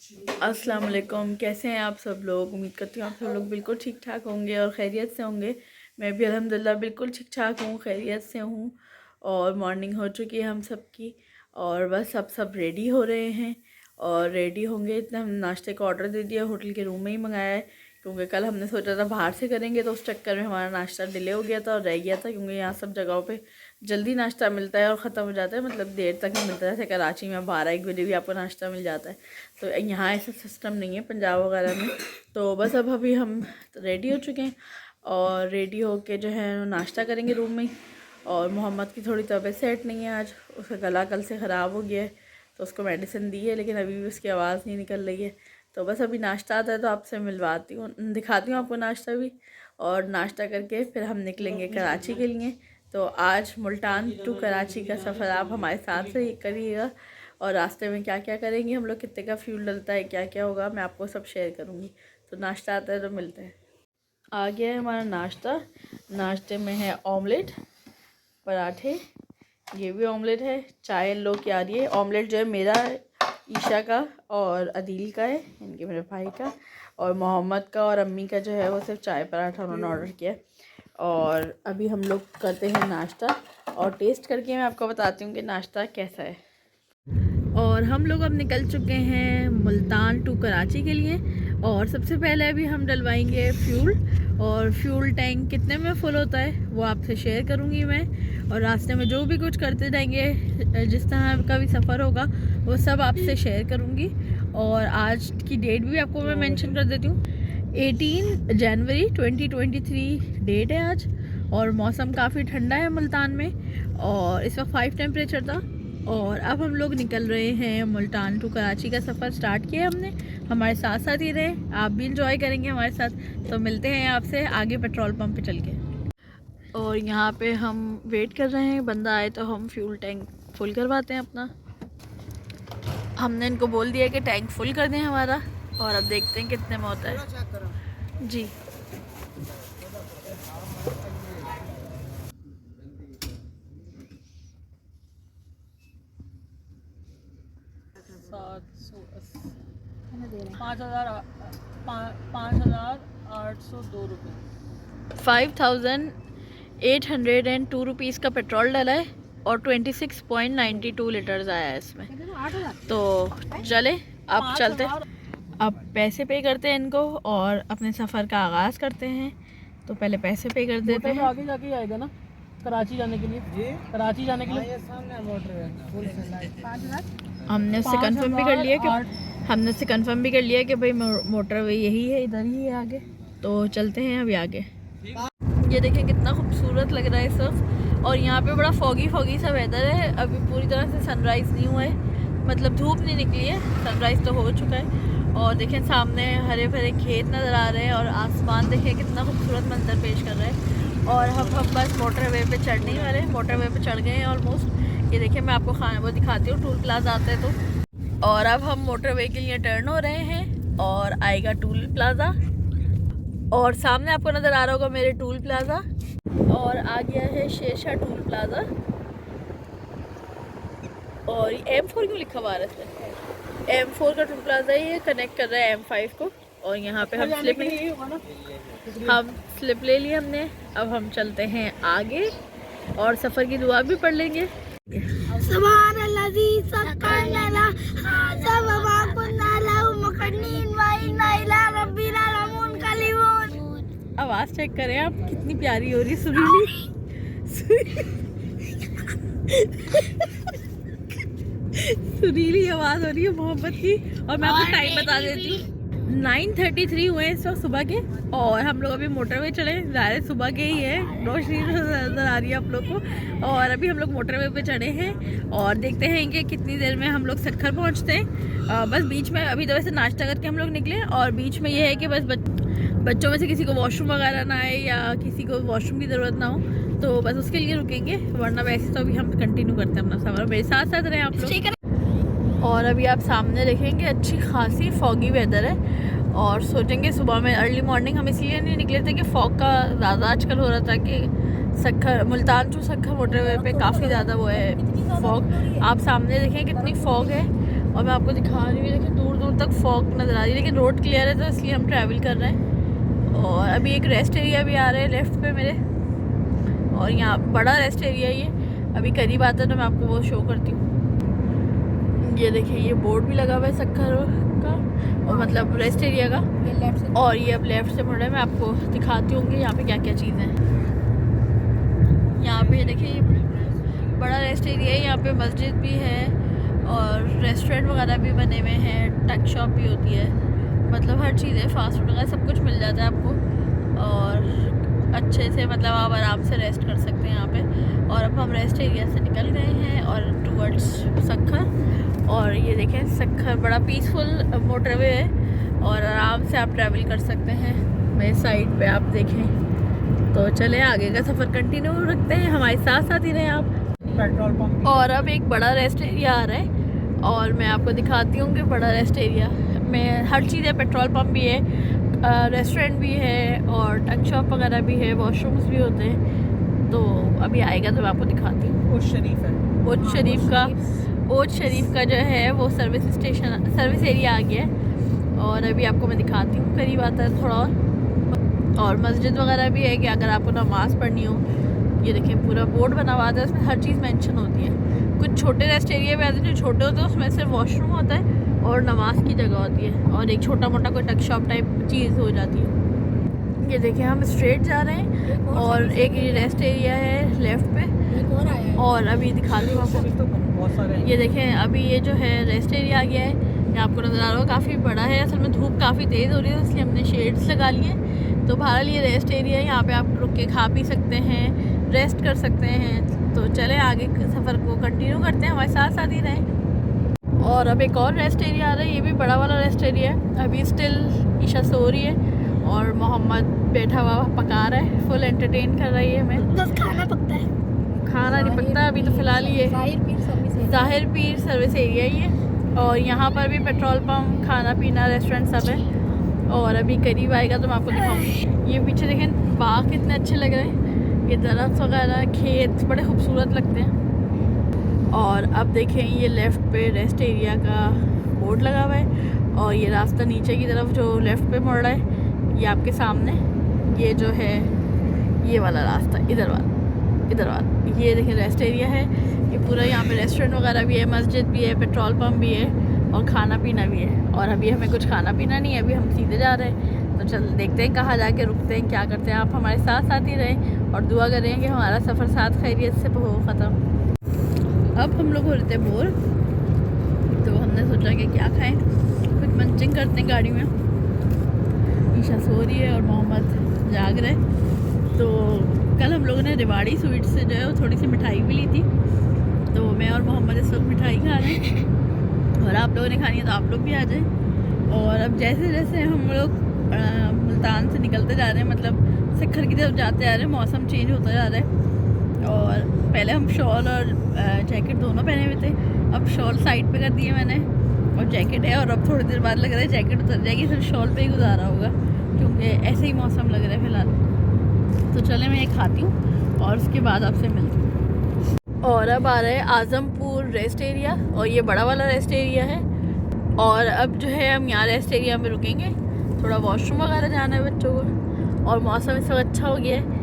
अस्सलाम वालेकुम। कैसे हैं आप सब लोग? उम्मीद करती हूँ आप सब लोग बिल्कुल ठीक ठाक होंगे और ख़ैरियत से होंगे। मैं भी अल्हम्दुलिल्लाह बिल्कुल ठीक ठाक हूँ, खैरियत से हूँ। और मॉर्निंग हो चुकी है हम सब की और बस अब सब रेडी हो रहे हैं और रेडी होंगे। इतना हम नाश्ते का ऑर्डर दे दिया, होटल के रूम में ही मंगाया है क्योंकि कल हमने सोचा था बाहर से करेंगे, तो उस चक्कर में हमारा नाश्ता डिले हो गया था और रह गया था क्योंकि यहाँ सब जगहों पे जल्दी नाश्ता मिलता है और ख़त्म हो जाता है, मतलब देर तक नहीं मिलता है। जैसे कराची में 12-1 बजे भी आपको नाश्ता मिल जाता है, तो यहाँ ऐसा सिस्टम नहीं है पंजाब वगैरह में। तो बस अब अभी हम रेडी हो चुके हैं और रेडी होके जो है नाश्ता करेंगे रूम में ही। और मोहम्मद की थोड़ी तबीयत सेट नहीं है आज, उसका गला कल से ख़राब हो गया है, तो उसको मेडिसिन दी है लेकिन अभी भी उसकी आवाज़ नहीं निकल रही है। तो बस अभी नाश्ता आता है तो आपसे मिलवाती हूँ, दिखाती हूँ आपको नाश्ता भी। और नाश्ता करके फिर हम निकलेंगे कराची के लिए। तो आज मुल्तान टू कराची का सफ़र आप हमारे साथ से ही करिएगा और रास्ते में क्या क्या करेंगे हम लोग, कितने का फ्यूल डलता है, क्या क्या होगा, मैं आपको सब शेयर करूँगी। तो नाश्ता आता है तो मिलते हैं। आ गया है हमारा नाश्ता। नाश्ते में है ऑमलेट, पराठे, ये भी ऑमलेट है, चाय लो की आ रही है। ऑमलेट जो है मेरा, ईशा का और अदील का है, इनके मेरे भाई का, और मोहम्मद का और अम्मी का जो है वो सिर्फ चाय पराठा उन्होंने ऑर्डर किया। और अभी हम लोग करते हैं नाश्ता और टेस्ट करके मैं आपको बताती हूँ कि नाश्ता कैसा है। और हम लोग अब निकल चुके हैं मुल्तान टू कराची के लिए। और सबसे पहले अभी हम डलवाएंगे फ्यूल, और फ्यूल टैंक कितने में फुल होता है वो आपसे शेयर करूंगी मैं। और रास्ते में जो भी कुछ करते जाएंगे, जिस तरह का भी सफ़र होगा वो सब आपसे शेयर करूंगी। और आज की डेट भी आपको मैं मेंशन कर देती हूँ, 18 जनवरी 2023 डेट है आज। और मौसम काफ़ी ठंडा है मुल्तान में और इस वक्त 5 टेम्परेचर था। और अब हम लोग निकल रहे हैं मुल्तान टू कराची का सफ़र स्टार्ट किया हमने। हमारे साथ साथ ही रहे, आप भी इंजॉय करेंगे हमारे साथ। तो मिलते हैं आपसे आगे पेट्रोल पंप पे चल के। और यहाँ पे हम वेट कर रहे हैं, बंदा आए तो हम फ्यूल टैंक फुल करवाते हैं अपना। हमने इनको बोल दिया कि टैंक फुल कर दें हमारा, और अब देखते हैं कितने में होता है जी। ₹5,802 ₹5,802 का पेट्रोल डाला है और 26.92 लीटर्स आया है इसमें। तो चले अब चलते, अब पैसे पे करते हैं इनको और अपने सफ़र का आगाज़ करते हैं। तो पहले पैसे पे कर देते हैं। आगे जाके आएगा ना कराची जाने के लिए जी? कराची जाने के लिए सामने मोटर है। हमने उससे कंफर्म भी कर लिया कि भाई मोटरवे यही है, इधर ही है आगे। तो चलते हैं अभी आगे। ये देखें कितना खूबसूरत लग रहा है इस वक्त। और यहाँ पे बड़ा फॉगी सा वेदर है, अभी पूरी तरह से सनराइज़ नहीं हुआ है, मतलब धूप नहीं निकली है, सनराइज़ तो हो चुका है। और देखें सामने हरे भरे खेत नज़र आ रहे हैं और आसमान देखें कितना खूबसूरत मंजर पेश कर रहा है। और हम बस मोटरवे पे चढ़ने ही वाले हैं, मोटरवे पे चढ़ गए हैं ऑलमोस्ट। ये देखिए मैं आपको खाना वो दिखाती हूँ, टूल प्लाजा आता है तो। और अब हम मोटरवे के लिए टर्न हो रहे हैं और आएगा टूल प्लाजा। और सामने आपको नज़र आ रहा होगा मेरे टूल प्लाजा, और आ गया है शेरशाह टूल प्लाजा। और M4 क्यों लिखा हुआ है इसमें? M4 का टूल प्लाजा ही है, कनेक्ट कर रहा है M5 को। और यहाँ पे हम स्लिप ले ली हमने। अब हम चलते हैं आगे और सफ़र की दुआ भी पढ़ लेंगे। आवाज़ चेक करें आप, कितनी प्यारी हो रही है, सुरीली सुरीली आवाज़ हो रही है मोहब्बत की। और मैं आपको टाइम बता देती हूँ, 9:33 हुए इस वक्त सुबह के। और हम लोग अभी मोटरवे चले, ज़ाहिर सुबह के ही है, रोशनी नज़र आ रही है आप लोग को। और अभी हम लोग मोटरवे पे चढ़े हैं और देखते हैं कि कितनी देर में हम लोग सक्खर पहुंचते हैं। बस बीच में अभी तो वैसे नाश्ता करके हम लोग निकले, और बीच में ये है कि बस बच्चों में से किसी को वॉशरूम वगैरह ना आए या किसी को वॉशरूम की ज़रूरत ना हो, तो बस उसके लिए रुकेंगे, वरना वैसे तो अभी हम कंटिन्यू करते हैं अपना सफ़र। मेरे साथ साथ रहे आप लोग। और अभी आप सामने देखेंगे अच्छी खासी फॉगी वेदर है और सोचेंगे सुबह में अर्ली मॉर्निंग हम इसलिए नहीं निकले थे कि फॉग का ज़्यादा आजकल हो रहा था कि सक्खर मुल्तान टू सक्खर मोटरवे पे काफ़ी ज़्यादा वो है फॉग। आप सामने देखें कितनी फॉग है और मैं आपको दिखा रही हूँ, देखें दूर दूर दूर तक फॉग नज़र आ रही है, लेकिन रोड क्लियर है तो इसलिए हम ट्रैवल कर रहे हैं। और अभी एक रेस्ट एरिया भी आ रहा है लेफ़्ट पे मेरे, और यहाँ बड़ा रेस्ट एरिया ये अभी करीब आता है तो मैं आपको वो शो करती हूँ। ये देखिए ये बोर्ड भी लगा हुआ है सक्खर का, और मतलब रेस्ट एरिया का, ये लेफ्ट से, और ये अब लेफ़्ट से मुड़ रहा है। मैं आपको दिखाती हूँ यहाँ पे क्या क्या चीज़ें हैं। यहाँ पे देखिए ये बड़ा रेस्ट एरिया है, यहाँ पे मस्जिद भी है और रेस्टोरेंट वगैरह भी बने हुए हैं, टक शॉप भी होती है, मतलब हर चीज़ है, फास्ट फूड वगैरह सब कुछ मिल जाता है आपको, और अच्छे से मतलब आप आराम से रेस्ट कर सकते हैं यहाँ पे। और अब हम रेस्ट एरिया से निकल गए हैं और टूवर्ड्स सक्खर, और ये देखें सक्खर बड़ा पीसफुल मोटरवे है और आराम से आप ट्रैवल कर सकते हैं। मेरे साइड पे आप देखें तो चले आगे का सफ़र कंटिन्यू रखते हैं, हमारे साथ साथ ही रहें आप। पेट्रोल पंप और अब एक बड़ा रेस्ट एरिया आ रहा है और मैं आपको दिखाती हूँ कि बड़ा रेस्ट एरिया में हर चीज़ है, पेट्रोल पंप भी है, रेस्टोरेंट भी है और टक शॉप वगैरह भी है, वॉशरूम्स भी होते हैं। तो अभी आएगा तो मैं आपको दिखाती हूँ। उज शरीफ है, ओज शरीफ का जो है वो सर्विस एरिया आ गया है, और अभी आपको मैं दिखाती हूँ, करीब आता है थोड़ा और मस्जिद वगैरह भी है कि अगर आपको नमाज़ पढ़नी हो। ये देखें पूरा बोर्ड बना हुआ है, उसमें हर चीज़ मेंशन होती है। कुछ छोटे रेस्ट एरिया में आते हैं जो छोटे होते हैं, उसमें सिर्फ वॉशरूम होता है और नमाज की जगह होती है, और एक छोटा मोटा कोई टक शॉप टाइप चीज़ हो जाती है। ये देखिए हम स्ट्रेट जा रहे हैं और एक ये रेस्ट एरिया है लेफ़्ट पे, और अभी दिखाती हूँ आपको। ये देखें अभी ये जो है रेस्ट एरिया आ गया है, ये आपको नज़र आ रहा है, काफ़ी बड़ा है। असल में धूप काफ़ी तेज़ हो रही है इसलिए हमने शेड्स लगा लिए हैं। तो बहरहाल ये रेस्ट एरिया है, यहाँ पे आप रुक के खा पी सकते हैं, रेस्ट कर सकते हैं। तो चले आगे सफ़र को कंटिन्यू करते हैं, हमारे साथ साथ ही रहें। और अब एक और रेस्ट एरिया आ रहा है, ये भी बड़ा वाला रेस्ट एरिया है। अभी स्टिल ईशा सो रही है और मोहम्मद बैठा हुआ पका रहा है, फुल एंटरटेन कर रही है हमें। बस खाना पकता है, खाना नहीं पकता अभी तो फ़िलहाल ये ज़ाहिर पीर सर्विस एरिया ही है, और यहाँ पर भी पेट्रोल पंप, खाना पीना, रेस्टोरेंट सब है। और अभी करीब आएगा तो मैं आपको दिखाऊंगी। ये पीछे देखें बाग कितने अच्छे लग रहे हैं, ये दरख्त वगैरह, खेत बड़े खूबसूरत लगते हैं। और अब देखें ये लेफ़्ट पे रेस्ट एरिया का बोर्ड लगा हुआ है, और ये रास्ता नीचे की तरफ जो लेफ़्ट पे मुड़ रहा है, ये आपके सामने ये जो है ये वाला रास्ता, इधर वाला ये देखें रेस्ट एरिया है। ये पूरा यहाँ पे रेस्टोरेंट वगैरह भी है, मस्जिद भी है, पेट्रोल पंप भी है और खाना पीना भी है। और अभी हमें कुछ खाना पीना नहीं है, अभी हम सीधे जा रहे हैं। तो चल देखते हैं कहाँ जाके रुकते हैं, क्या करते हैं। आप हमारे साथ साथ ही रहें और दुआ करें कि हमारा सफ़र साथ खैरियत से हो ख़त्म। अब हम लोग हो रहे थे बोर, तो हमने सोचा कि क्या खाएँ, कुछ मंचिंग करते हैं गाड़ी में। ईशा सो रही है और मोहम्मद जाग रहे। तो कल हम लोगों ने रिवाड़ी स्वीट से जो है वो थोड़ी सी मिठाई भी ली थी, तो मैं और मोहम्मद इस वक्त मिठाई खा रहे हैं, और आप लोगों ने खानी है तो आप लोग भी आ जाएं। और अब जैसे जैसे हम लोग मुल्तान से निकलते जा रहे हैं, मतलब सक्खर की तरफ जाते जा रहे हैं, मौसम चेंज होता जा रहा है। और पहले हम शॉल और जैकेट दोनों पहने हुए थे, अब शॉल साइड पे कर दिए मैंने और जैकेट है, और अब थोड़ी देर बाद लग रहा है जैकेट उतर जाएगी, फिर शॉल पे ही गुजारा होगा क्योंकि ऐसे ही मौसम लग रहा है फ़िलहाल। तो चले मैं ये खाती हूँ और उसके बाद आपसे मिलती हूँ। और अब आ रहा है आज़मपुर रेस्ट एरिया, और ये बड़ा वाला रेस्ट एरिया है। और अब जो है हम यहाँ रेस्ट एरिया में रुकेंगे, थोड़ा वॉशरूम वगैरह जाना है बच्चों को, और मौसम इस वक्त अच्छा हो गया है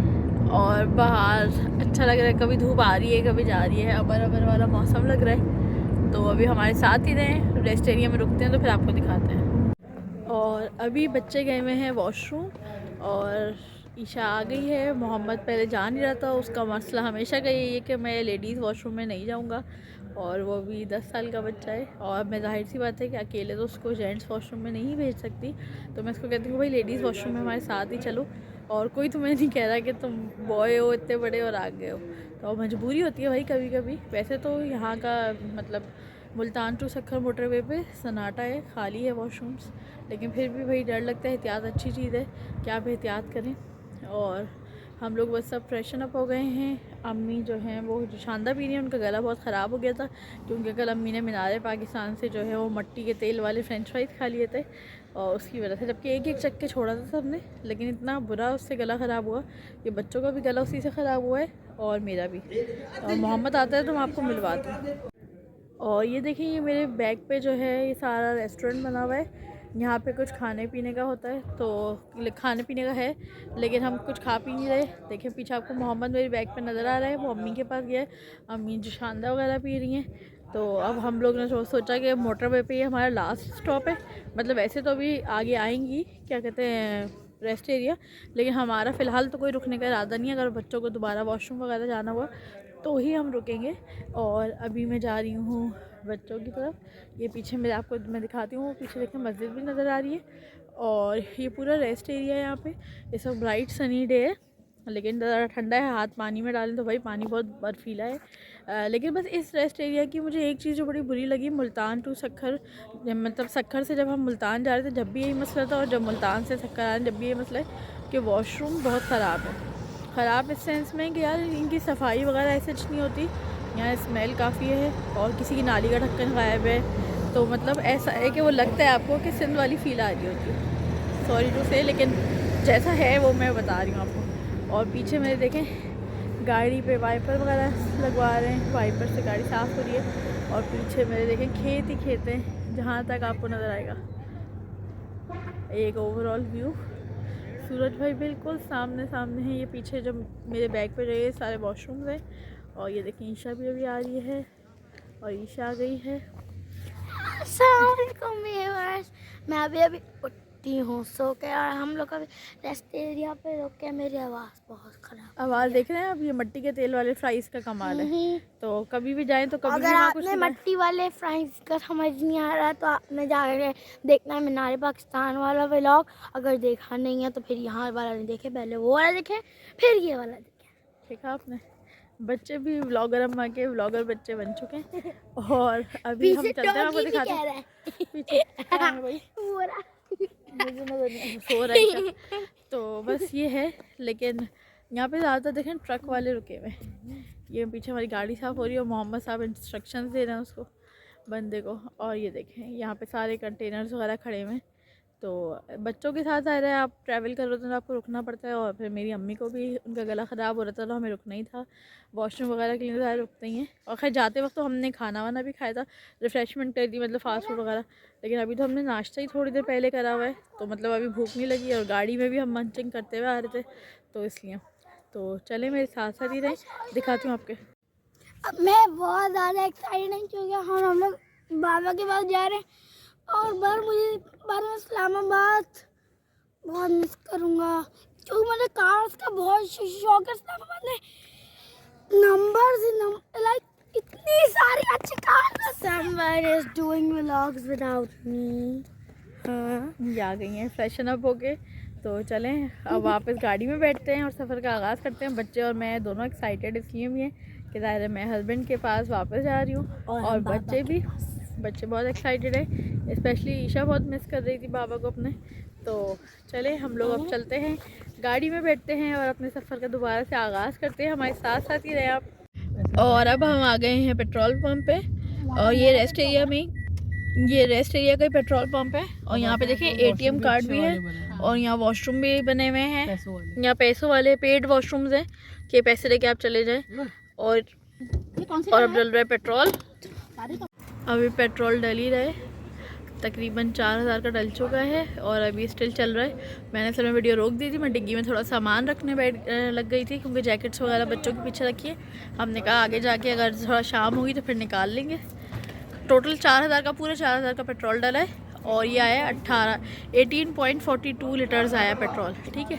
और बाहर अच्छा लग रहा है, कभी धूप आ रही है कभी जा रही है, अबर वाला मौसम लग रहा है। तो अभी हमारे साथ ही रहें, रेस्ट एरिया में रुकते हैं तो फिर आपको दिखाते हैं। और अभी बच्चे गए हुए हैं वॉशरूम और ईशा आ गई है। मोहम्मद पहले जा नहीं रहा था, उसका मसला हमेशा का यही है कि मैं लेडीज़ वॉशरूम में नहीं जाऊंगा, और वो भी 10 साल का बच्चा है, और मैं जाहिर सी बात है कि अकेले तो उसको जेंट्स वॉशरूम में नहीं भेज सकती। तो मैं उसको कहती हूँ भाई लेडीज़ वॉशरूम में हमारे साथ ही चलो, और कोई तुम्हें नहीं कह रहा कि तुम बॉय हो इतने बड़े और आ गए हो, तो मजबूरी होती है भाई कभी कभी। वैसे तो यहाँ का मतलब मुल्तान टू सक्खर मोटरवे पे सन्नाटा है, खाली है वॉशरूम्स, लेकिन फिर भी भाई डर लगता है। एहतियात अच्छी चीज़ है कि आप एहतियात करें। और हम लोग बस सब फ्रेशन अप हो गए हैं। अम्मी जो हैं वो जो शानदा पी रही हैं, उनका गला बहुत ख़राब हो गया था क्योंकि कल अम्मी ने मीनार पाकिस्तान से जो है वो मट्टी के तेल वाले फ्रेंच फ्राइज खा लिए थे, और उसकी वजह से, जबकि एक एक चक्के छोड़ा था सबने, लेकिन इतना बुरा उससे गला ख़राब हुआ कि बच्चों का भी गला उसी से ख़राब हुआ है और मेरा भी। और मोहम्मद आता है तो मैं आपको मिलवाती हूँ। और ये देखिए, ये मेरे बैग पे जो है ये सारा रेस्टोरेंट बना हुआ है। यहाँ पे कुछ खाने पीने का होता है, तो खाने पीने का है, लेकिन हम कुछ खा पी नहीं रहे। देखिए पीछे आपको मोहम्मद मेरे बैग पे नज़र आ रहा है, वो अम्मी के पास गया है। अम्मी जो शानदा वगैरह पी रही हैं। तो अब हम लोग ने सोचा कि मोटरवे पे ये हमारा लास्ट स्टॉप है। मतलब वैसे तो अभी आगे आएंगी, क्या कहते हैं, रेस्ट एरिया, लेकिन हमारा फ़िलहाल तो कोई रुकने का इरादा नहीं है। अगर बच्चों को दोबारा वॉशरूम वगैरह जाना हुआ तो ही हम रुकेंगे। और अभी मैं जा रही हूँ बच्चों की तरफ। ये पीछे मेरे आपको मैं दिखाती हूँ, पीछे देखिए मस्जिद भी नज़र आ रही है। और ये पूरा रेस्ट एरिया है। यहाँ पे इस वक्त ब्राइट सनी डे है, लेकिन ज़रा ठंडा है। हाथ पानी में डालें तो भाई पानी बहुत बर्फीला है। लेकिन बस इस रेस्ट एरिया की मुझे एक चीज़ जो बड़ी बुरी लगी, मुल्तान टू सक्खर, मतलब सक्खर से जब हम मुल्तान जा रहे थे जब भी यही मसला था, और जब मुल्तान से सक्खर आ रहे जब भी यही मसला है कि वॉशरूम बहुत ख़राब है। ख़राब इस सेंस में कि यार इनकी सफाई वगैरह ऐसे नहीं होती। यहाँ स्मेल काफ़ी है, और किसी की नाली का ढक्कन गायब है। तो मतलब ऐसा है कि वो लगता है आपको कि सिंध वाली फ़ील आ रही होती है। सॉरी टू से, लेकिन जैसा है वो मैं बता रही हूँ आपको। और पीछे मेरे देखें गाड़ी पे वाइपर वगैरह लगवा रहे हैं, वाइपर से गाड़ी साफ़ हो रही है। और पीछे मेरे देखें खेत ही खेत हैं, जहाँ तक आपको नज़र आएगा। एक ओवरऑल व्यू, सूरज भाई बिल्कुल सामने सामने है। ये पीछे जो मेरे बैग पे रहे सारे वॉशरूम्स हैं। और ये देखिए ईशा भी अभी आ रही है, और ईशा आ गई है। अस्सलामुअलैकुम व्यूअर्स, मैं अभी उठती हूँ सो के, और हम लोग अभी रेस्ट एरिया पे रुक के। मेरी आवाज़ बहुत ख़राब। आवाज़ देख रहे हैं अब, ये मट्टी के तेल वाले फ्राइज़ का कमाल है। तो कभी भी जाएं तो कभी अगर भी वहाँ आपने मट्टी वाले फ्राइज का समझ नहीं आ रहा तो आपने जाकर देखना है मीनार पाकिस्तान वाला व्लॉग। अगर देखा नहीं है तो फिर यहाँ वाला नहीं देखे, पहले वो वाला देखें फिर ये वाला देखें। देखा आपने, बच्चे भी व्लॉगर अम्मा के व्लॉगर बच्चे बन चुके हैं। और अभी हम चलते हैं, आपको दिखाते हैं पीछे कहाँ है भाई, मुझे नजर नहीं सो रहा है। तो बस ये है, लेकिन यहाँ पे ज़्यादातर देखें ट्रक वाले रुके हुए हैं। ये पीछे हमारी गाड़ी साफ़ हो रही है, और मोहम्मद साहब इंस्ट्रक्शंस दे रहे हैं उसको, बंदे को। और ये देखें यहाँ पे सारे कंटेनर्स वगैरह खड़े हुए हैं। तो बच्चों के साथ आ रहा है, आप ट्रैवल कर रहे हो तो आपको रुकना पड़ता है। और फिर मेरी अम्मी को भी उनका गला ख़राब हो रहा था तो हमें रुकना ही था। वॉशरूम वगैरह के लिए सारे रुकते ही हैं। और खैर जाते वक्त तो हमने खाना वाना भी खाया था, रिफ़्रेशमेंट कर दी, मतलब फ़ास्ट फूड वगैरह। लेकिन अभी तो हमने नाश्ता ही थोड़ी देर पहले करा हुआ है, तो मतलब अभी भूख नहीं लगी। और गाड़ी में भी हम मंचिंग करते हुए आ रहे थे, तो इसलिए। तो चले मेरे साथ साथ ही रहें, दिखाती हूँ आपके। अब मैं बहुत ज़्यादा एक्साइटेड हूँ क्योंकि हम लोग बाबा के पास जा रहे हैं। और बार मैं इस्लामाबाद बहुत मिस करूँगा, क्योंकि मुझे कार्स का बहुत शौक है। इस्लामाबाद में नंबर्स लाइक इतनी सारी अच्छी cars. Someone is doing vlogs without me। हाँ, ये आ गई हैं फ्रेशन अप होके। तो चलें अब वापस गाड़ी में बैठते हैं और सफ़र का आगाज़ करते हैं। बच्चे और मैं दोनों एक्साइटेड इसलिए भी हैं कि ज़ाहिर है मैं हस्बैंड के पास वापस जा रही हूँ, और बच्चे बहुत एक्साइटेड है। स्पेशली ईशा बहुत मिस कर रही थी बाबा को अपने। तो चले हम लोग अब चलते हैं, गाड़ी में बैठते हैं और अपने सफ़र का दोबारा से आगाज़ करते हैं। हमारे साथ साथ ही रहे आप। और अब हम आ गए हैं पेट्रोल पंप पे, और ये रेस्ट एरिया का ही पेट्रोल पंप है। और यहाँ पे देखिए ATM कार्ड भी है, और यहाँ वॉशरूम भी बने हुए हैं। यहाँ पैसों वाले पेड वॉशरूम्स हैं कि पैसे लेके आप चले जाएं। और अब डल रहा है पेट्रोल, अभी पेट्रोल डल ही रहे। तकरीबन 4000 का डल चुका है, और अभी स्टिल चल रहा है। मैंने असल में वीडियो रोक दी थी, मैं डिग्गी में थोड़ा सामान रखने लग गई थी, क्योंकि जैकेट्स वगैरह बच्चों के पीछे रखी है। हमने कहा आगे जाके अगर थोड़ा शाम होगी तो फिर निकाल लेंगे। टोटल 4000 का, पूरे 4000 का पेट्रोल डला है, और ये आया 18.42 लीटर्स आया पेट्रोल। ठीक है,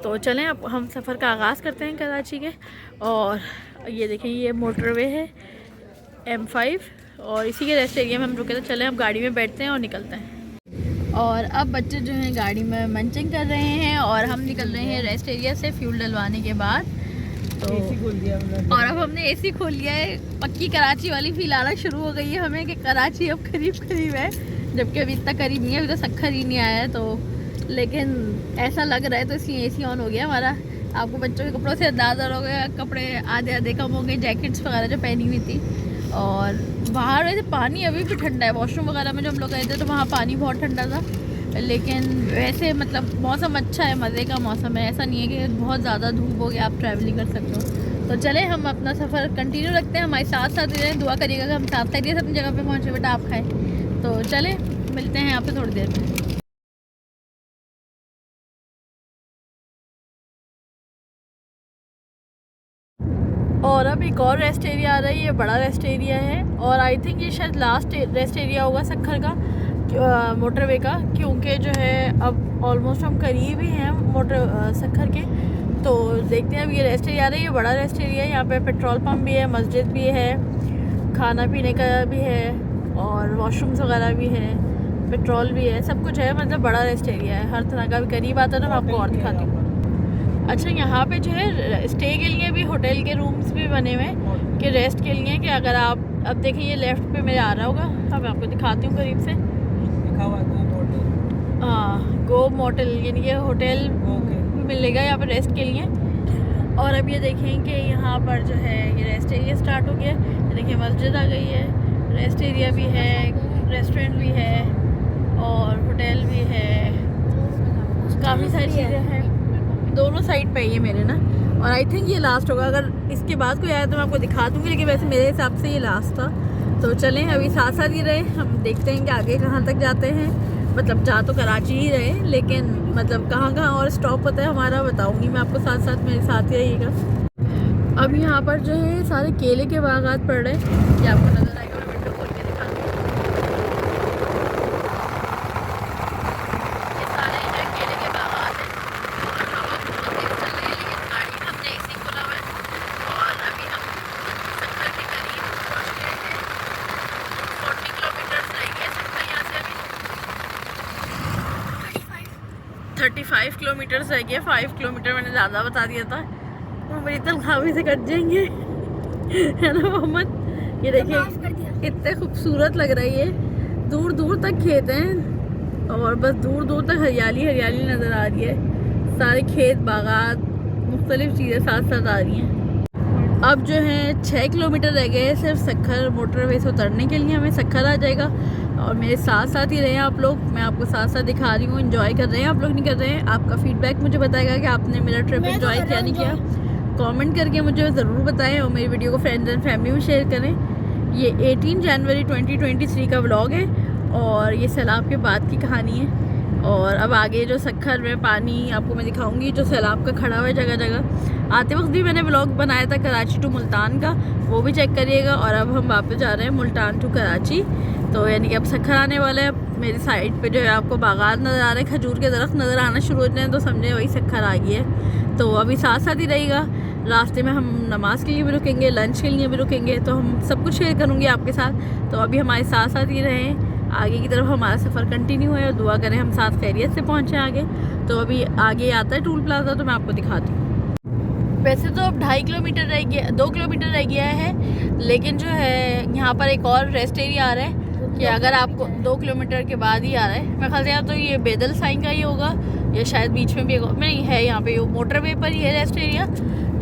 तो चलें अब हम सफ़र का आगाज़ करते हैं कराची के। और ये देखें ये मोटरवे है M5, और इसी के रेस्ट एरिया में हम रुके। तो चलें अब गाड़ी में बैठते हैं और निकलते हैं। और अब बच्चे जो हैं गाड़ी में मंचिंग कर रहे हैं, और हम निकल रहे हैं रेस्ट एरिया से फ्यूल डलवाने के बाद। तो और अब हमने AC खोल लिया है। पक्की कराची वाली फील आना शुरू हो गई है हमें कि कराची अब करीब है, जबकि अभी इतना करीब नहीं है, अभी तो सक्खर ही नहीं आया है। तो लेकिन ऐसा लग रहा है, तो इसलिए AC ऑन हो गया हमारा। आपको बच्चों के कपड़ों से अंदाज़ा हो गया, कपड़े आधे कम हो गए, जैकेट्स वगैरह जो पहनी हुई थी। और बाहर वैसे पानी अभी भी ठंडा है। वॉशरूम वगैरह में जब हम लोग गए थे तो वहाँ पानी बहुत ठंडा था, लेकिन वैसे मतलब मौसम अच्छा है, मज़े का मौसम है। ऐसा नहीं है कि बहुत ज़्यादा धूप हो गया आप ट्रैवलिंग कर सकते हो। तो चले हम अपना सफ़र कंटिन्यू रखते हैं, हमारे साथ साथ रहें, दुआ करिएगा कि हम साथ खैरियत से अपनी जगह पे पहुँचे, बेटा आप खाएँ। तो चले मिलते हैं यहाँ पे थोड़ी देर में। और अब एक और रेस्ट एरिया आ रहा है, ये बड़ा रेस्ट एरिया है और आई थिंक ये शायद लास्ट रेस्ट एरिया होगा सक्खर का, मोटरवे का, क्योंकि जो है अब ऑलमोस्ट हम करीब ही हैं सक्खर के। तो देखते हैं अब ये रेस्ट एरिया आ रहा है, ये बड़ा रेस्ट एरिया है, यहाँ पे पेट्रोल पंप भी है, मस्जिद भी है, खाना पीने का भी है और वॉशरूम्स वगैरह भी है, पेट्रोल भी है, सब कुछ है, मतलब बड़ा रेस्ट एरिया है, हर तरह का। भी करीब आता है ना, मैं आपको और दिखाती हूँ। अच्छा, यहाँ पे जो है स्टे के लिए भी होटल के रूम्स भी बने हुए हैं कि रेस्ट के लिए, कि अगर आप अब देखिए ये लेफ़्ट पे मेरे आ रहा होगा, हाँ मैं आपको दिखाती हूँ करीब से, हाँ गो मोटल, यानी ये होटल मिलेगा यहाँ पर रेस्ट के लिए। और अब ये देखें कि यहाँ पर जो है ये रेस्ट एरिया स्टार्ट हो गया, देखिए मस्जिद आ गई है, रेस्ट एरिया भी है, रेस्टोरेंट भी है और होटल भी है, काफ़ी सारी चीज़ें हैं दोनों साइड पे ये मेरे ना। और आई थिंक ये लास्ट होगा, अगर इसके बाद कोई आया तो मैं आपको दिखा दूँगी, लेकिन वैसे मेरे हिसाब से ये लास्ट था। तो चलें अभी साथ साथ ही रहे, हम देखते हैं कि आगे कहाँ तक जाते हैं, मतलब जा तो कराची ही रहे, लेकिन मतलब कहाँ कहाँ और स्टॉप होता है हमारा बताऊँगी मैं आपको, साथ साथ मेरे साथ ही रहिएगा। अब यहाँ पर जो है सारे केले के बागात पड़ रहे हैं, ये आपको नज़र आएगा, मैं विंडो खोल के दिखाती हूँ। ये सारे जो केले के बागात हैं और हवा बहुत तेज चल रही है, लेकिन गाड़ी हमने एसी खोला हुआ है और अभी हम सक्खर के करीब पहुँच गए हैं। 40 किलोमीटर रह गए सक्खर यहाँ से, अभी 35 किलोमीटर्स रह गए, 5 किलोमीटर मैंने ज़्यादा बता दिया था, वो मेरी तनख्वाही से कट जाएंगे है ना मोहम्मद। ये देखिए कितने खूबसूरत लग रही है, दूर दूर तक खेत हैं और बस दूर दूर तक हरियाली हरियाली नज़र आ रही है, सारे खेत बागात मुख्तलिफ चीज़ें साथ साथ आ रही हैं। अब जो है 6 किलोमीटर रह गए सिर्फ सक्खर मोटरवे से उतरने के लिए, हमें सक्खर आ जाएगा। और मेरे साथ साथ ही रहे आप लोग, मैं आपको साथ साथ दिखा रही हूँ, एंजॉय कर रहे हैं आप लोग, नहीं कर रहे हैं? आपका फीडबैक मुझे बताएगा कि आपने मेरा ट्रिप एंजॉय किया नहीं किया, कमेंट करके मुझे ज़रूर बताएं और मेरी वीडियो को फ्रेंड्स एंड फैमिली में शेयर करें। ये 18 जनवरी 2023 का व्लॉग है और ये सैलाब के बाद की कहानी है। और अब आगे जो सक्खर में पानी आपको मैं दिखाऊंगी, जो सैलाब का खड़ा हुआ है जगह जगह। आते वक्त भी मैंने व्लॉग बनाया था कराची टू मुल्तान का, वो भी चेक करिएगा। और अब हम वापस जा रहे हैं मुल्तान टू कराची, तो यानी कि अब सक्खर आने वाला है। मेरी साइड पे जो है आपको बागात नज़र आ रहे हैं, खजूर के दरख्त नज़र आना शुरू हो जाए हैं, तो समझे वही सक्खर आ गई है। तो अभी साथ साथ ही रहेगा, रास्ते में हम नमाज़ के लिए भी रुकेंगे, लंच के लिए भी रुकेंगे, तो हम सब कुछ शेयर करूँगी आपके साथ। तो अभी हमारे साथ साथ ही रहें, आगे की तरफ हमारा सफ़र कंटिन्यू है और दुआ करें हम साथ खैरियत से पहुँचें आगे। तो अभी आगे आता है टूल प्लाजा, तो मैं आपको दिखाती हूँ। वैसे तो अब 2.5 किलोमीटर रह गया, 2 किलोमीटर रह गया है, लेकिन जो है यहाँ पर एक और रेस्ट एरिया आ रहा है कि अगर आपको 2 किलोमीटर के बाद ही आ रहा है, मैं ख्याल से या तो ये बेदल साइन का ही होगा या शायद बीच में भी नहीं है, यहाँ पे मोटरवे पर ही है रेस्ट एरिया,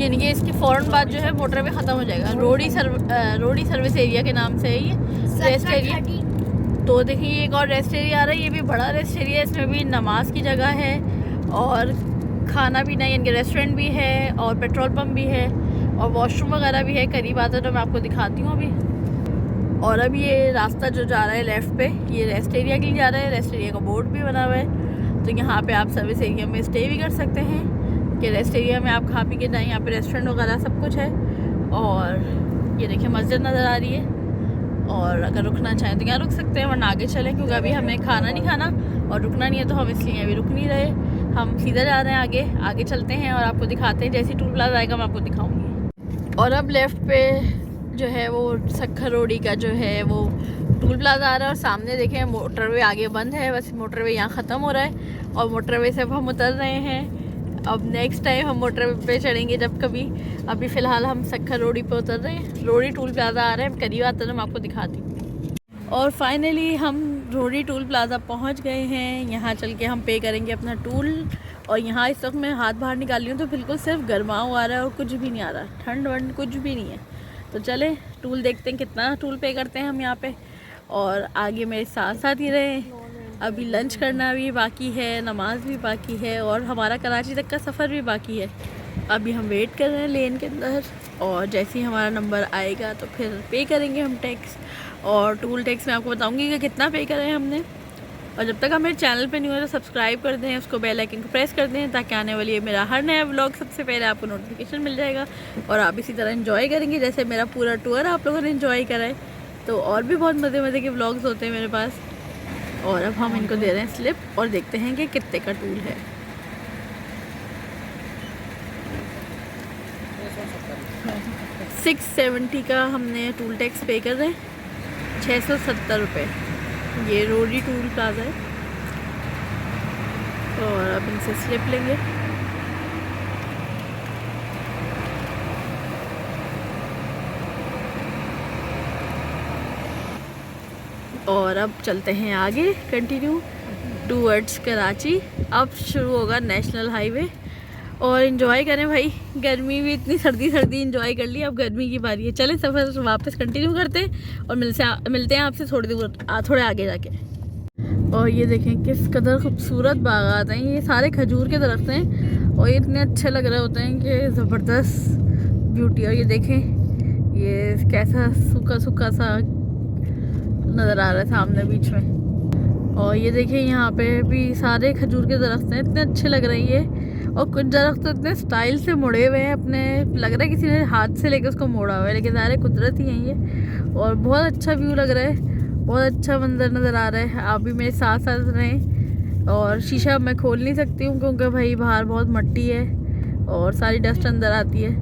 यानी कि इसके फ़ौरन बाद जो है मोटरवे ख़त्म हो जाएगा। रोडी सर्विस एरिया के नाम से है ये रेस्ट एरिया। तो देखिए एक और रेस्ट एरिया आ रहा है, ये भी बड़ा रेस्ट एरिया है, इसमें भी नमाज की जगह है और खाना पीना यानी कि रेस्टोरेंट भी है और पेट्रोल पंप भी है और वॉशरूम वगैरह भी है। करीब आता है तो मैं आपको दिखाती हूँ अभी। और अब ये रास्ता जो जा रहा है लेफ़्ट पे, ये रेस्ट एरिया के लिए जा रहा है, रेस्ट एरिया का बोर्ड भी बना हुआ है, तो यहाँ पे आप सर्विस एरिया में स्टे भी कर सकते हैं कि रेस्ट एरिया में आप खा पी के जाएँ। यहाँ पे रेस्टोरेंट वगैरह सब कुछ है। और ये देखिए मस्जिद नज़र आ रही है, और अगर रुकना चाहें तो यहाँ रुक सकते हैं, वरना आगे चलें, क्योंकि अभी हमें खाना नहीं खाना और रुकना नहीं है, तो हम इसलिए अभी रुक नहीं रहे, हम सीधा जा रहे हैं आगे चलते हैं और आपको दिखाते हैं। जैसे टूल प्लाजा आएगा मैं आपको दिखाऊंगी। और अब लेफ़्ट पे जो है वो सक्खर रोडी का जो है वो टूल प्लाजा आ रहा है, और सामने देखें मोटरवे आगे बंद है, बस मोटरवे यहाँ ख़त्म हो रहा है और मोटरवे से अब हम उतर रहे हैं। अब नेक्स्ट टाइम हम मोटरवे पे चढ़ेंगे जब कभी, अभी फ़िलहाल हम सक्खर रोडी पे उतर रहे हैं। रोडी टूल प्लाजा आ रहा है, करीब आता है तो मैं आपको दिखाती हूँ। और फाइनली हम रोडी टूल प्लाजा पहुँच गए हैं। यहाँ चल के हम पे करेंगे अपना टूल, और यहाँ इस वक्त मैं हाथ बाहर निकाल रही हूँ तो बिल्कुल सिर्फ गर्माओ आ रहा है और कुछ भी नहीं आ रहा, ठंड वंड कुछ भी नहीं है। तो चले टूल देखते हैं कितना टूल पे करते हैं हम यहाँ पे, और आगे मेरे साथ साथ ही रहे। अभी लंच करना भी बाकी है, नमाज भी बाकी है और हमारा कराची तक का सफ़र भी बाकी है। अभी हम वेट कर रहे हैं लेन के अंदर, और जैसे ही हमारा नंबर आएगा तो फिर पे करेंगे हम टैक्स। और टूल टैक्स मैं आपको बताऊंगी कि कितना पे करें हमने। और जब तक आप मेरे चैनल पे नहीं हो तो सब्सक्राइब कर दें, उसको बेल आइकन को प्रेस कर दें, ताकि आने वाली मेरा हर नया व्लॉग सबसे पहले आपको नोटिफिकेशन मिल जाएगा। और आप इसी तरह एंजॉय करेंगे जैसे मेरा पूरा टूर आप लोगों ने एंजॉय करा है। तो और भी बहुत मज़े मज़े के व्लॉग्स होते हैं मेरे पास। और अब हम इनको दे रहे हैं स्लिप और देखते हैं कि कितने का टूल है। 670 का हमने टूल टैक्स पे कर रहे हैं, 670 रुपये। ये रोडी टूल प्लाजा है। और अब इनसे स्लिप लेंगे। और अब चलते हैं आगे कंटिन्यू टूवर्ड्स कराची। अब शुरू होगा नेशनल हाईवे। और इन्जॉय करें भाई, गर्मी भी इतनी सर्दी इन्जॉय कर ली, अब गर्मी की बारी है। चलें सफ़र वापस कंटिन्यू करते हैं और मिलते हैं आपसे थोड़ी दूर थोड़े आगे जाके। और ये देखें किस कदर खूबसूरत बागात हैं। ये सारे खजूर के दरख्त हैं और ये इतने अच्छे लग रहे होते हैं कि ज़बरदस्त ब्यूटी। और ये देखें ये कैसा सूखा सूखा सा नज़र आ रहा है सामने बीच में। और ये देखें यहाँ पे भी सारे खजूर के दरख्त हैं, इतने अच्छे लग रहे हैं ये। और कुछ दरख्त तो इतने स्टाइल से मुड़े हुए हैं, अपने लग रहा है किसी ने हाथ से लेके उसको मोड़ा हुआ है, लेकिन सारे कुदरती हैं ये। और बहुत अच्छा व्यू लग रहा है, बहुत अच्छा मंजर नज़र आ रहा है। आप भी मेरे साथ साथ रहें। और शीशा मैं खोल नहीं सकती हूँ क्योंकि भाई बाहर बहुत मिट्टी है और सारी डस्ट अंदर आती है।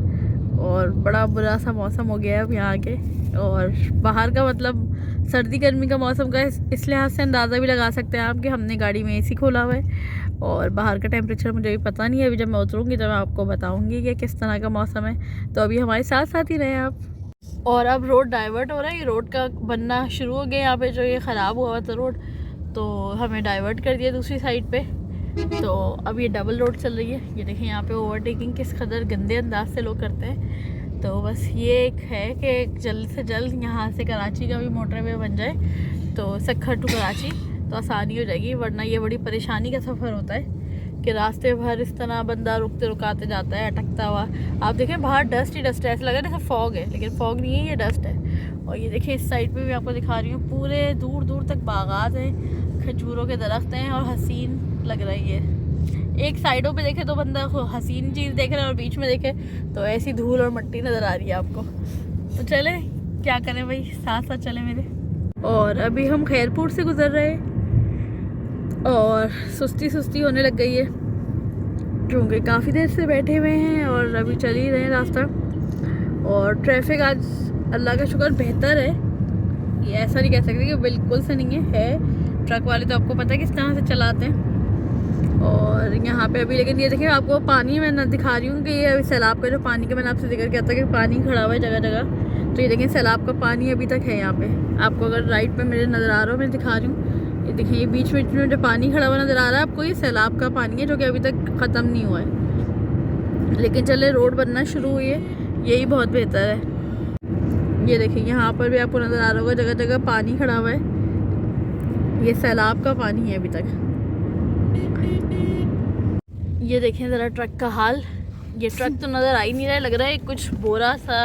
और बड़ा बुरा सा मौसम हो गया है अब यहाँ के। और बाहर का मतलब सर्दी गर्मी का मौसम का इस लिहाज से अंदाज़ा भी लगा सकते हैं आप कि हमने गाड़ी में एसी खोला हुआ है। और बाहर का टेम्परेचर मुझे भी पता नहीं है, अभी जब मैं उतरूँगी तो मैं आपको बताऊँगी कि किस तरह का मौसम है। तो अभी हमारे साथ साथ ही रहें आप। और अब रोड डाइवर्ट हो रहा है, ये रोड का बनना शुरू हो गया यहाँ पे। जो ये ख़राब हुआ था रोड, तो हमें डाइवर्ट कर दिया दूसरी साइड पे। तो अब ये डबल रोड चल रही है। ये देखें यहाँ पे ओवरटेकिंग किस कदर गंदे अंदाज से लोग करते हैं। तो बस ये एक है कि जल्द से जल्द यहाँ से कराची का भी मोटरवे बन जाए, तो सक्खर टू कराची, तो आसानी हो जाएगी। वरना ये बड़ी परेशानी का सफ़र होता है कि रास्ते भर इस तरह बंदा रुकते रुकाते जाता है अटकता हुआ। आप देखें बाहर डस्ट ही डस्ट है, ऐसा लग रहा है जैसे फॉग है, लेकिन फॉग नहीं है, ये डस्ट है। और ये देखें इस साइड पे भी आपको दिखा रही हूँ, पूरे दूर दूर तक बागात हैं, खजूरों के दरख्त हैं और हसीन लग रही है। एक साइडों पे देखे तो बंदा हसीन चीज़ देख रहा है और बीच में देखे तो ऐसी धूल और मिट्टी नज़र आ रही है आपको। तो चले क्या करें भाई, साथ साथ चले मेरे। और अभी हम खैरपुर से गुजर रहे हैं और सुस्ती होने लग गई है क्योंकि काफ़ी देर से बैठे हुए हैं और अभी चल ही रहे हैं रास्ता। और ट्रैफिक आज अल्लाह का शुक्र बेहतर है, ये ऐसा नहीं कह सकते कि बिल्कुल से नहीं है। ट्रक वाले तो आपको पता है किस तरह से चलाते हैं। और यहाँ पे अभी लेकिन ये देखिए आपको पानी मैं ना दिखा रही हूँ कि ये अभी सैलाब का जो पानी का मैंने आपसे जिक्र किया था कि पानी खड़ा हुआ है जगह जगह, तो ये देखिए सैलाब का पानी अभी तक है यहाँ पे। आपको अगर राइट पे मेरे नज़र आ रहा हो, मैं दिखा रही हूँ, ये देखिए ये बीच में जो पानी खड़ा हुआ नज़र आ रहा है आपको, ये सैलाब का पानी है जो कि अभी तक ख़त्म नहीं हुआ है। लेकिन चले रोड बनना शुरू हुई है, यही बहुत बेहतर है। ये देखिए यहाँ पर भी आपको नज़र आ रहा होगा जगह जगह पानी खड़ा हुआ है, ये सैलाब का पानी है अभी तक। ये देखें ज़रा ट्रक का हाल, ये ट्रक तो नज़र आ ही नहीं रहा है, लग रहा है कुछ बोरा सा,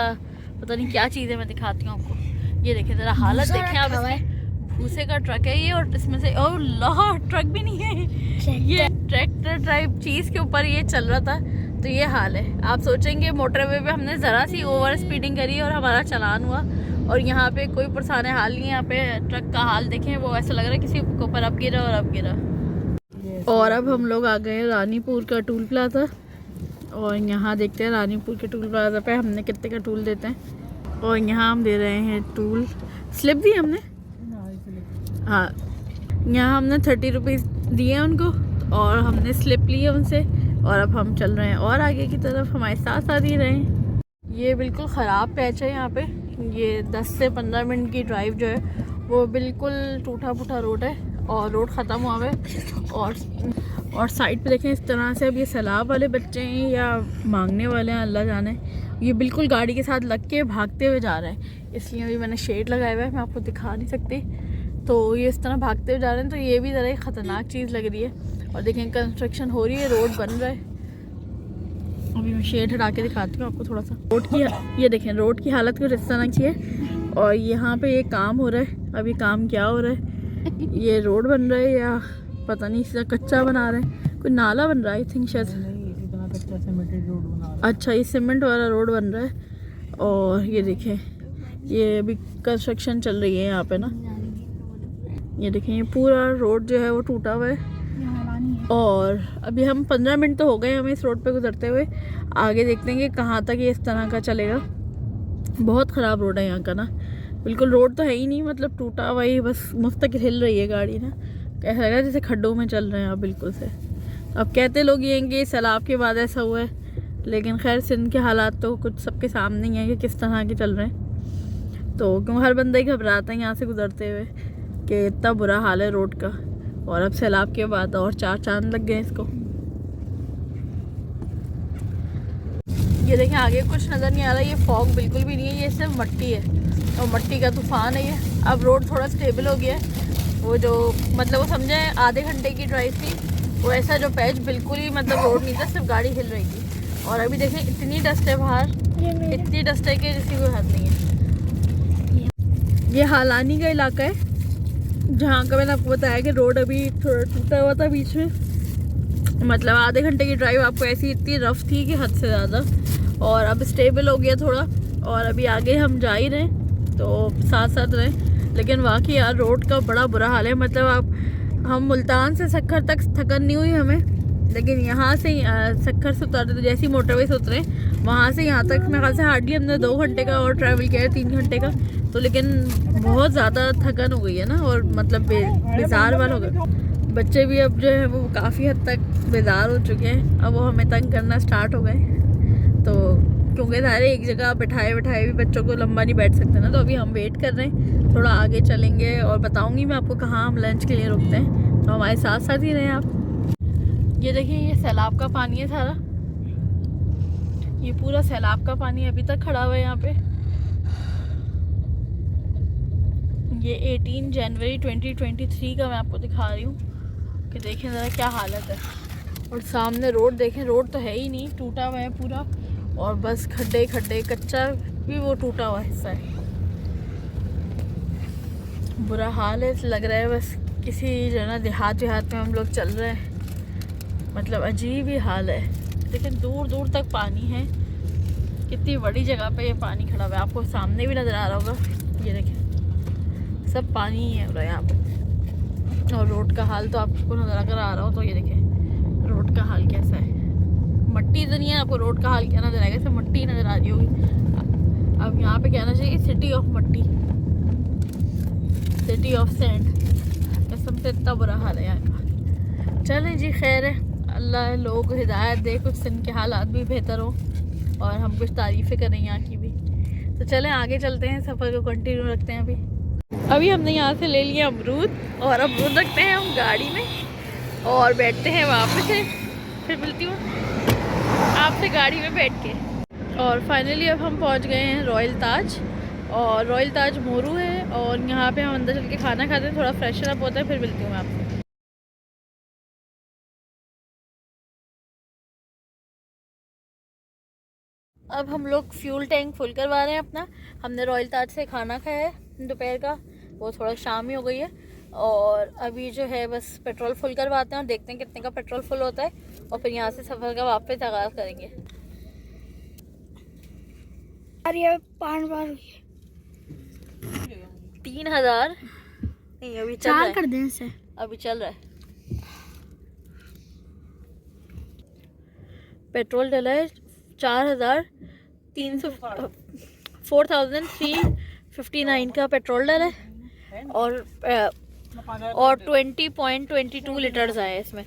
पता नहीं क्या चीज़ है, मैं दिखाती हूँ आपको। ये देखें ज़रा हालत देखें आप इसकी, भूसे का ट्रक है ये और इसमें से और लाह ट्रक भी नहीं है, ये ट्रैक्टर टाइप चीज़ के ऊपर ये चल रहा था। तो ये हाल है। आप सोचेंगे मोटरवे पे हमने ज़रा सी ओवर स्पीडिंग करी और हमारा चालान हुआ, और यहाँ पे कोई परेशान हाल नहीं है। यहाँ पे ट्रक का हाल देखें, वो ऐसा लग रहा है किसी के ऊपर अब गिरा और अब गिरा। और अब हम लोग आ गए हैं रानीपुर का टूल प्लाजा, और यहाँ देखते हैं रानीपुर के टूल प्लाजा पे हमने कितने का टूल देते हैं। और यहाँ हम दे रहे हैं टूल स्लिप दी हमने, हाँ यहाँ हमने 30 रुपीज़ दिए उनको और हमने स्लिप ली है उनसे। और अब हम चल रहे हैं और आगे की तरफ, हमारे साथ साथ ही रहें। ये बिल्कुल ख़राब पैच है यहाँ पे, ये 10 से 15 मिनट की ड्राइव जो है वो बिल्कुल टूटा फूटा रोड है और रोड ख़त्म हुआ है। और साइड पे देखें इस तरह से, अब ये सैलाब वाले बच्चे हैं या मांगने वाले हैं अल्लाह जाने, ये बिल्कुल गाड़ी के साथ लग के भागते हुए जा रहे हैं। इसलिए अभी मैंने शेड लगाया हुआ है, मैं आपको दिखा नहीं सकती। तो ये इस तरह भागते हुए जा रहे हैं, तो ये भी ज़रा एक ख़तरनाक चीज़ लग रही है। और देखें कंस्ट्रक्शन हो रही है, रोड बन रहा है। अभी मैं शेड हटा के दिखाती हूँ आपको थोड़ा सा। रोड की ये देखें, रोड की हालत कुछ इस तरह की है। और यहाँ पे ये काम हो रहा है, अभी काम क्या हो रहा है, ये रोड बन रहा है या पता नहीं, इसका कच्चा बना रहे हैं, कोई नाला बन रहा है आई थिंक शायद। नहीं, इतना कच्चा सीमेंटेड रोड बना रहा है। अच्छा, ये सीमेंट वाला रोड बन रहा है। और ये देखें, ये अभी कंस्ट्रक्शन चल रही है यहाँ पे ना। ये देखें, ये पूरा रोड जो है वो टूटा हुआ है। और अभी हम 15 मिनट तो हो गए हमें इस रोड पे गुजरते हुए। आगे देखते हैं कि कहाँ तक ये इस तरह का चलेगा। बहुत ख़राब रोड है यहाँ का ना, बिल्कुल रोड तो है ही नहीं, मतलब टूटा हुआ ही, बस मुस्तकिल हिल रही है गाड़ी ना, ऐसा लग रहा है जैसे खड्डों में चल रहे हैं आप बिल्कुल से। अब कहते लोग ये हैं कि सैलाब के बाद ऐसा हुआ है, लेकिन खैर सिंध के हालात तो कुछ सबके सामने ही हैं कि किस तरह के चल रहे हैं। तो क्यों हर बंदा ही घबराता है यहाँ से गुजरते हुए कि इतना बुरा हाल है रोड का। और अब सैलाब के बाद और 4 चांद लग गए इसको। ये देखें, आगे कुछ नज़र नहीं आ रहा, ये फॉग बिल्कुल भी नहीं है, ये सिर्फ मट्टी है और मट्टी का तूफान है ये। अब रोड थोड़ा स्टेबल हो गया है, वो जो मतलब वो समझे आधे घंटे की ड्राइव थी, वो ऐसा जो पैच बिल्कुल ही मतलब रोड नहीं था, सिर्फ गाड़ी हिल रही थी। और अभी देखें इतनी डस्ट है बाहर, इतनी डस्ट है कि जिसकी कोई हद नहीं है। ये हालानी का इलाका है जहाँ का मैंने आपको बताया कि रोड अभी थोड़ा टूटा हुआ था बीच में, मतलब आधे घंटे की ड्राइव आपको ऐसी इतनी रफ थी कि हद से ज़्यादा। और अब स्टेबल हो गया थोड़ा, और अभी आगे हम जा ही रहे हैं तो साथ साथ रहें। लेकिन वाकई यार रोड का बड़ा बुरा हाल है, मतलब आप हम मुल्तान से सक्खर तक थकन नहीं हुई हमें, लेकिन यहाँ से सक्खर से उतरते तो जैसी मोटरवे से उतरे वहाँ से यहाँ तक मेरे ख्याल से हार्डली हमने 2 घंटे का और ट्रैवल किया है, 3 घंटे का तो, लेकिन बहुत ज़्यादा थकन हो गई है ना, और मतलब बेजार वाला हो गया। बच्चे भी अब जो है वो काफ़ी हद तक बेजार हो चुके हैं, अब वो हमें तंग करना स्टार्ट हो गए। तो क्योंकि सारे एक जगह बैठाए भी बच्चों को लंबा नहीं बैठ सकते ना, तो अभी हम वेट कर रहे हैं, थोड़ा आगे चलेंगे और बताऊंगी मैं आपको कहाँ हम लंच के लिए रुकते हैं, तो हमारे साथ साथ ही रहें आप। ये देखिए, ये सैलाब का पानी है सारा, ये पूरा सैलाब का पानी अभी तक खड़ा हुआ है यहाँ पे। ये 18 जनवरी 2023 का मैं आपको दिखा रही हूँ कि देखें ज़रा क्या हालत है। और सामने रोड देखें, रोड तो है ही नहीं, टूटा हुआ है पूरा, और बस खड्डे खड्डे, कच्चा भी वो टूटा हुआ हिस्सा है। बुरा हाल है, लग रहा है बस किसी जो है ना देहात में हम लोग चल रहे हैं, मतलब अजीब ही हाल है। लेकिन दूर दूर तक पानी है, कितनी बड़ी जगह पे ये पानी खड़ा हुआ है, आपको सामने भी नज़र आ रहा होगा, ये देखें सब पानी ही है यहाँ पे। और रोड का हाल तो आपको नज़र अगर आ रहा हो तो ये देखें रोड का हाल कैसा है, मट्टी तो नहीं है, आपको रोड का हाल क्या नज़र आएगा, सब मट्टी नज़र आ रही होगी। अब यहाँ पे कहना चाहिए सिटी ऑफ मट्टी, सिटी ऑफ सैंड, कसम से इतना बुरा हाल है यहाँ का। चलें जी, खैर है, अल्लाह लोगों को हिदायत दे, कुछ दिन के हालात भी बेहतर हो और हम कुछ तारीफ़ें करें यहाँ की भी। तो चलें आगे चलते हैं, सफ़र को कंटिन्यू रखते हैं। अभी हमने यहाँ से ले लिया अमरूद, और अमरूद रखते हैं हम गाड़ी में और बैठते हैं वापस से, फिर मिलती हूँ आपसे गाड़ी में बैठ के। और फाइनली अब हम पहुँच गए हैं रॉयल ताज, और रॉयल ताज मोरू है, और यहाँ पे हम अंदर चल के खाना खाते हैं, थोड़ा फ्रेशन अप होता है, फिर मिलती हूँ मैं आपसे। अब हम लोग फ्यूल टैंक फुल करवा रहे हैं अपना। हमने रॉयल ताज से खाना खाया है दोपहर का, वो थोड़ा शाम ही हो गई है, और अभी जो है बस पेट्रोल फुल करवाते हैं और देखते हैं कितने का पेट्रोल फुल होता है, और फिर यहाँ से सफ़र का वापस आगाज़ करेंगे। ये 5 3000 नहीं, अभी चल रहा है, कर दें इसे, अभी चल रहा है। पेट्रोल डला है 4359 का पेट्रोल डला है, और 20.22 लीटर्स आए इसमें।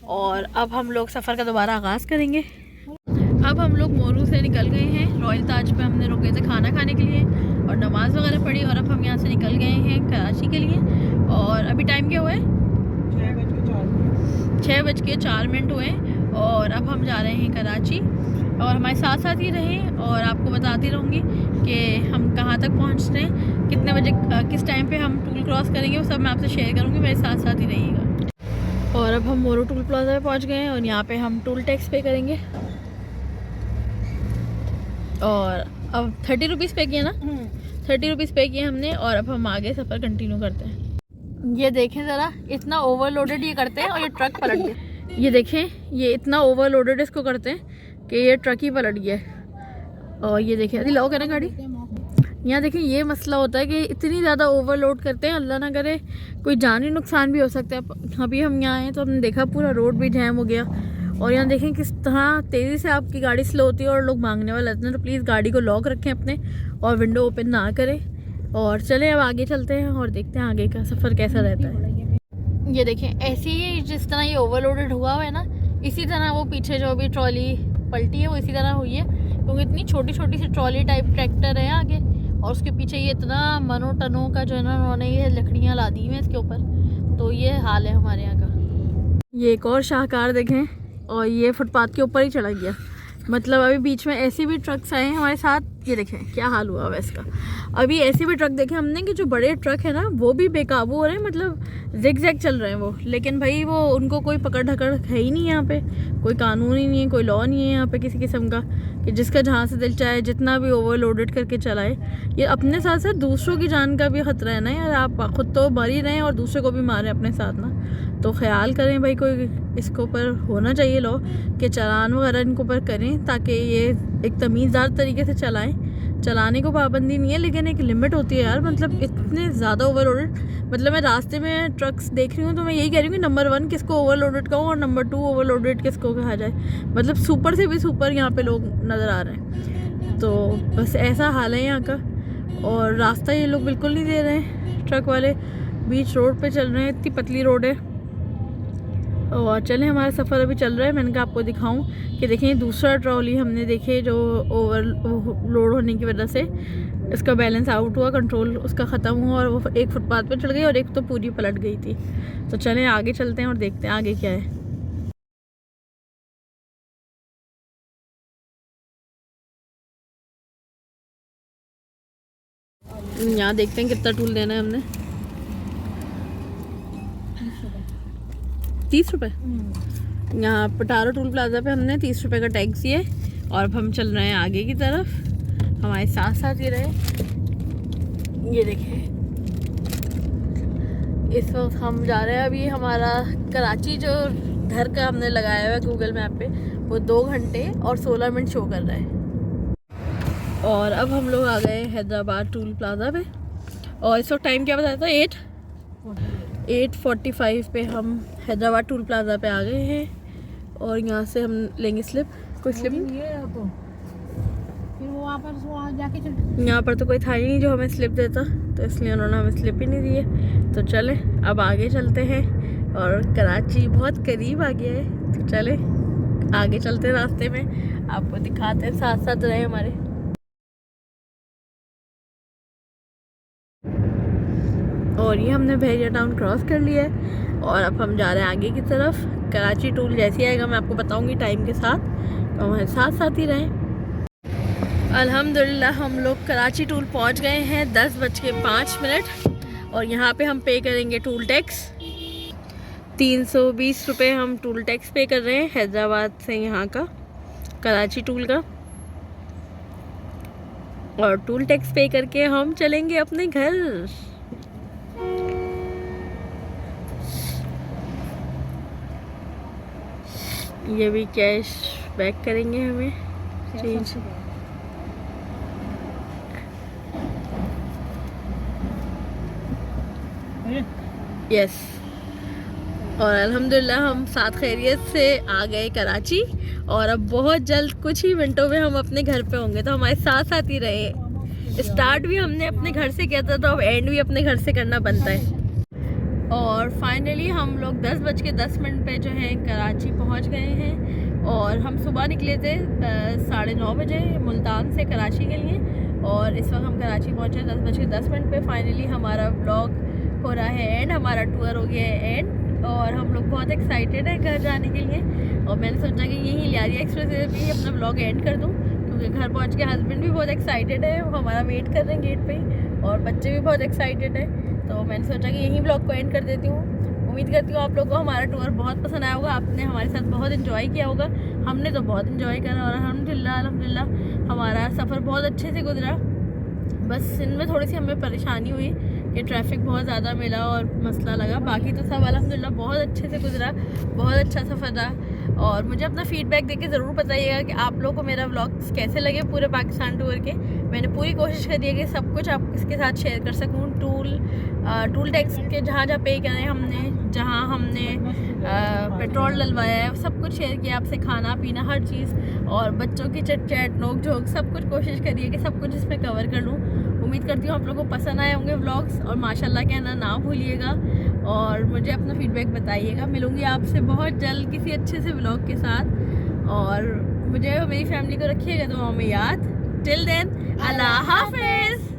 और अब हम लोग सफ़र का दोबारा आगाज़ करेंगे। अब हम लोग मोरू से निकल गए हैं, रॉयल ताज पे हमने रुके थे खाना खाने के लिए और नमाज़ वगैरह पढ़ी, और अब हम यहाँ से निकल गए हैं कराची के लिए। और अभी टाइम क्या हुआ है, 6:04 हुए, और अब हम जा रहे हैं कराची। और हमारे साथ साथ ही रहें, और आपको बताती रहूँगी कि हम कहाँ तक पहुँचते हैं, कितने बजे किस टाइम पे हम टूल क्रॉस करेंगे, वो सब मैं आपसे शेयर करूँगी, मेरे साथ साथ ही रहिएगा। और अब हम मोरू टूल प्लाजा पे पहुँच गए हैं, और यहाँ पे हम टूल टैक्स पे करेंगे। और अब 30 रुपीज़ पे किए ना, 30 रुपीज़ पे किए हमने। और अब हम आगे सफ़र कंटिन्यू करते हैं। ये देखें ज़रा, इतना ओवरलोडेड ये करते हैं और ये ट्रक पलट गया। ये देखें, ये इतना ओवरलोडेड इसको करते हैं कि ये ट्रक ही पलट गया। और ये देखें, अभी लाओ ना गाड़ी। यहाँ देखें, ये मसला होता है कि इतनी ज़्यादा ओवरलोड करते हैं, अल्लाह ना करे कोई जानी नुकसान भी हो सकता है। अभी हम यहाँ आए तो हमने देखा पूरा रोड भी जैम हो गया। और यहाँ देखें किस तरह तेज़ी से आपकी गाड़ी स्लो होती है और लोग मांगने वाले रहते हैं। तो प्लीज़ गाड़ी को लॉक रखें अपने और विंडो ओपन ना करें। और चलें अब आगे चलते हैं और देखते हैं आगे का सफ़र कैसा रहता है। ये देखें, ऐसे ही जिस तरह ये ओवरलोडेड हुआ है ना, इसी तरह वो पीछे जो भी ट्रॉली पलटी है वो इसी तरह हुई है, क्योंकि इतनी छोटी छोटी सी ट्रॉली टाइप ट्रैक्टर है आगे और उसके पीछे ये इतना मनों टनों का जो है ना उन्होंने ये लकड़ियाँ ला दी हैं इसके ऊपर। तो ये हाल है हमारे यहाँ का। ये एक और शाहकार देखें, और ये फुटपाथ के ऊपर ही चला गया। मतलब अभी बीच में ऐसे भी ट्रक्स आए हैं हमारे साथ। ये देखें क्या हाल हुआ हुआ इसका। अभी ऐसे भी ट्रक देखे हमने कि जो बड़े ट्रक है ना वो भी बेकाबू हो रहे हैं, मतलब जिग जैग चल रहे हैं वो। लेकिन भाई वो उनको कोई पकड़ ढकड़ है ही नहीं यहाँ पे, कोई कानून ही नहीं है, कोई लॉ नहीं है यहाँ पे किसी किस्म का कि जिसका जहाँ से दिल चाहे जितना भी ओवरलोडेड करके चलाए। ये अपने साथ साथ दूसरों की जान का भी ख़तरा है ना यार। आप खुद तो मर ही रहे हैं और दूसरे को भी मारें अपने साथ ना। तो ख्याल करें भाई, कोई इसके ऊपर होना चाहिए लॉ कि चालान वगैरह इनके ऊपर करें ताकि ये एक तमीज़दार तरीके से चलाएं। चलाने को पाबंदी नहीं है लेकिन एक लिमिट होती है यार। मतलब इतने ज़्यादा ओवरलोडेड, मतलब मैं रास्ते में ट्रक्स देख रही हूँ तो मैं यही कह रही हूँ कि नंबर 1 किसको ओवरलोडेड कहूँ और नंबर 2 ओवरलोडेड किसको कहा जाए। मतलब सुपर से भी सुपर यहाँ पे लोग नज़र आ रहे हैं। तो बस ऐसा हाल है यहाँ का। और रास्ता ये लोग बिल्कुल नहीं दे रहे हैं, ट्रक वाले बीच रोड पर चल रहे हैं। इतनी पतली रोड है। और चलें, हमारा सफ़र अभी चल रहा है। मैंने कहा आपको दिखाऊं कि देखें दूसरा ट्रॉली हमने देखे जो ओवरलोड होने की वजह से इसका बैलेंस आउट हुआ, कंट्रोल उसका ख़त्म हुआ और वो एक फुटपाथ पर चढ़ गई और एक तो पूरी पलट गई थी। तो चलें आगे चलते हैं और देखते हैं आगे क्या है। यहाँ देखते हैं कितना टूल देना है हमने। 30 रुपये। यहाँ पटारो टूल प्लाजा पे हमने 30 रुपये का टैक्स दिया है। और अब हम चल रहे हैं आगे की तरफ, हमारे साथ साथ ही रहे। ये देखें, इस वक्त हम जा रहे हैं। अभी हमारा कराची जो घर का हमने लगाया हुआ है गूगल मैप पे, वो 2 घंटे और 16 मिनट शो कर रहा है। और अब हम लोग आ गए हैदराबाद टूल प्लाजा पे। और इस वक्त टाइम क्या बताया था, 8:45 पे हम हैदराबाद टूल प्लाजा पे आ गए हैं। और यहाँ से हम लेंगे स्लिप। कोई स्लिप नहीं है तो फिर वो वहाँ जाके यहाँ पर तो कोई था ही नहीं जो हमें स्लिप देता, तो इसलिए उन्होंने हमें स्लिप ही नहीं दी है। तो चले अब आगे चलते हैं। और कराची बहुत करीब आ गया है, तो चले आगे चलते हैं। रास्ते में आपको दिखाते हैं, साथ साथ रहे हमारे। और ये हमने बहरिया टाउन क्रॉस कर लिया है और अब हम जा रहे हैं आगे की तरफ। कराची टूल जैसे आएगा मैं आपको बताऊंगी टाइम के साथ, तो हमारे साथ साथ ही रहें। अल्हम्दुलिल्लाह हम लोग कराची टूल पहुंच गए हैं 10:05। और यहाँ पे हम पे करेंगे टूल टैक्स। 320 रुपये हम टूल टैक्स पे कर रहे हैं हैदराबाद से यहाँ का, कराची टूल का। और टूल टैक्स पे करके हम चलेंगे अपने घर। ये भी कैश बैक करेंगे हमें चेंज। यस। और अल्हम्दुलिल्लाह हम साथ खैरियत से आ गए कराची। और अब बहुत जल्द कुछ ही मिनटों में हम अपने घर पे होंगे, तो हमारे साथ साथ ही रहे। स्टार्ट भी हमने अपने घर से किया था, तो अब एंड भी अपने घर से करना बनता है। और फाइनली हम लोग 10:10 पे जो है कराची पहुंच गए हैं। और हम सुबह निकले थे 9:30 बजे मुल्तान से कराची के लिए। और इस वक्त हम कराची पहुंचे 10:10 पे। फाइनली हमारा व्लॉग हो रहा है एंड, हमारा टूर हो गया है एंड। और हम लोग बहुत एक्साइटेड हैं घर जाने के लिए। और मैंने सोचा कि यहीं लियारिया एक्सप्रेस वे पे ही अपना व्लॉग एंड कर दूँ, क्योंकि घर पहुँच के हस्बैंड भी बहुत एक्साइटेड है, वो हमारा वेट कर रहे हैं गेट पे ही। और बच्चे भी बहुत एक्साइटेड है, तो मैंने सोचा कि यहीं ब्लॉग को एंड कर देती हूँ। उम्मीद करती हूँ आप लोगों को हमारा टूर बहुत पसंद आया होगा, आपने हमारे साथ बहुत एंजॉय किया होगा। हमने तो बहुत इंजॉय करा और अल्हम्दुलिल्लाह हमारा सफ़र बहुत अच्छे से गुजरा। बस इनमें थोड़ी सी हमें परेशानी हुई कि ट्रैफिक बहुत ज़्यादा मिला और मसला लगा, बाकी तो सब अल्हम्दुलिल्लाह बहुत अच्छे से गुजरा, बहुत अच्छा सफ़र रहा। और मुझे अपना फ़ीडबैक देके ज़रूर बताइएगा कि आप लोगों को मेरा व्लॉग्स कैसे लगे पूरे पाकिस्तान टूर के। मैंने पूरी कोशिश करी है कि सब कुछ आप इसके साथ शेयर कर सकूँ। टूल टैक्स के जहाँ पे करें हमने, जहाँ हमने पेट्रोल डलवाया है, सब कुछ शेयर किया आपसे, खाना पीना हर चीज़, और बच्चों की चिट चैट नोक झोंक सब कुछ कोशिश करिए कि सब कुछ इसमें कवर कर लूँ। उम्मीद करती हूँ आप लोगों को पसंद आए होंगे व्लॉग्स, और माशाल्लाह कहना ना भूलिएगा और मुझे अपना फीडबैक बताइएगा। मिलूँगी आपसे बहुत जल्द किसी अच्छे से व्लॉग के साथ, और मुझे मेरी फैमिली को रखिएगा दुआओं में याद। टिल देन अल्लाह हाफिज़।